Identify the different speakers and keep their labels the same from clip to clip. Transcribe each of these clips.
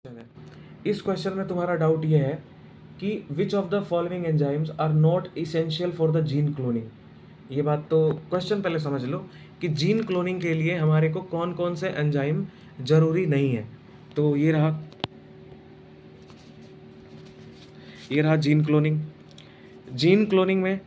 Speaker 1: है। इस क्वेश्चन में तुम्हारा डाउट ये है कि which of the following enzymes are not essential for the gene cloning. ये बात तो क्वेश्चन पहले समझ लो कि जीन क्लोनिंग के लिए हमारे को कौन कौन से एंजाइम जरूरी नहीं है। तो ये रहा जीन क्लोनिंग। जीन क्लोनिंग में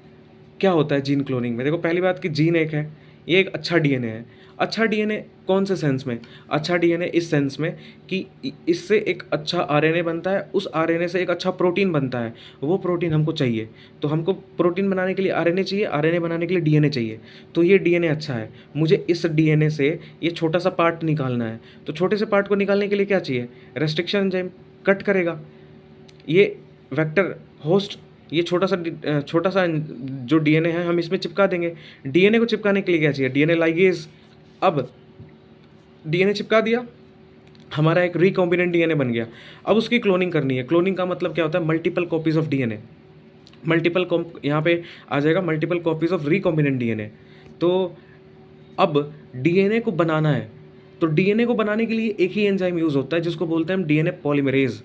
Speaker 1: क्या होता है? जीन क्लोनिंग में देखो, पहली बात कि जीन एक है, ये एक अच्छा डीएनए है। अच्छा डीएनए कौन से सेंस में? अच्छा डीएनए इस सेंस में कि इससे एक अच्छा आरएनए बनता है, उस आरएनए से एक अच्छा प्रोटीन बनता है। वो प्रोटीन हमको चाहिए, तो हमको प्रोटीन बनाने के लिए आरएनए चाहिए, आरएनए बनाने के लिए डीएनए चाहिए। तो ये डीएनए अच्छा है, मुझे इस डीएनए से ये छोटा सा पार्ट निकालना है। तो छोटे से पार्ट को निकालने के लिए क्या चाहिए? रेस्ट्रिक्शन एंजाइम कट करेगा। ये वेक्टर होस्ट, ये छोटा सा जो डीएनए है हम इसमें चिपका देंगे। डीएनए को चिपकाने के लिए क्या चाहिए? DNA ligase. अब डीएनए चिपका दिया, हमारा एक रिकॉम्बिनेंट डीएनए बन गया। अब उसकी क्लोनिंग करनी है। क्लोनिंग का मतलब क्या होता है? Multiple copies of DNA. यहाँ पे आ जाएगा multiple copies of recombinant DNA. तो अब डीएनए को बनाना है, तो डीएनए को बनाने के लिए एक ही एंजाइम यूज़ होता है जिसको बोलते हैं हम डीएनए पॉलीमरेज।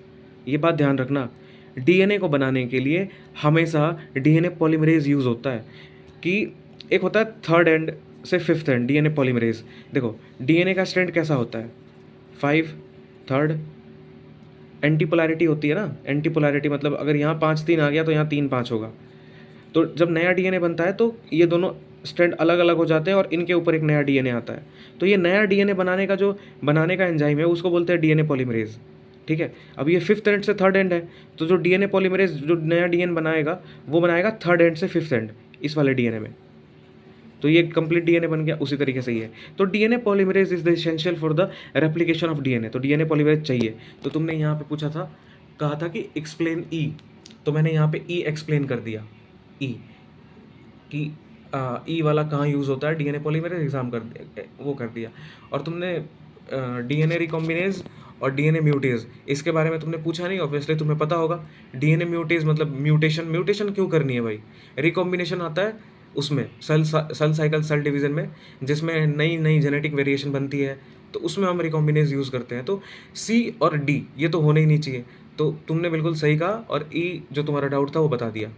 Speaker 1: ये बात ध्यान रखना, डीएनए को बनाने के लिए हमेशा डीएनए पॉलीमरेज यूज़ होता है। कि एक होता है थर्ड एंड से फिफ्थ एंड डीएनए पॉलीमरेज। देखो डीएनए का स्ट्रैंड कैसा होता है? 5 थर्ड। एंटी पोलैरिटी होती है ना, एंटी पोलैरिटी मतलब अगर यहाँ 5 3 आ गया तो यहाँ 3 5 होगा। तो जब नया डीएनए बनता है तो ये दोनों स्ट्रैंड अलग अलग हो जाते हैं और इनके ऊपर एक नया डीएनए आता है। तो ये नया डीएनए बनाने का एंजाइम है, उसको बोलते हैं डीएनए पॉलीमरेज। ठीक है, अब ये फिफ्थ एंड से थर्ड एंड है, तो जो डीएनए पॉलीमरेज जो नया डीएनए बनाएगा वो बनाएगा थर्ड एंड से फिफ्थ एंड इस वाले डीएनए में। तो ये कंप्लीट डीएनए बन गया। उसी तरीके से ही है। तो DNA polymerase is the essential for the replication of DNA. तो डीएनए पॉलीमरेज चाहिए। तो तुमने यहाँ पे पूछा था, कहा था कि एक्सप्लेन ई, तो मैंने यहाँ पे ई एक्सप्लेन कर दिया। ई कि ई वाला कहाँ यूज़ होता है, डीएनए पॉलीमरेज एग्जाम कर दिया, वो कर दिया। और तुमने डीएनए रिकॉम्बिनेज और डीएनए म्यूटेज इसके बारे में तुमने पूछा नहीं, ऑब्वियसली तुम्हें पता होगा। डीएनए म्यूटेज मतलब म्यूटेशन क्यों करनी है भाई? रिकॉम्बिनेशन आता है उसमें सेल साइकिल सेल डिवीजन में, जिसमें नई नई जेनेटिक वेरिएशन बनती है, तो उसमें हम रिकॉम्बिनेज यूज़ करते हैं। तो सी और डी ये तो होने ही नहीं चाहिए। तो तुमने बिल्कुल सही कहा और ई जो तुम्हारा डाउट था वो बता दिया।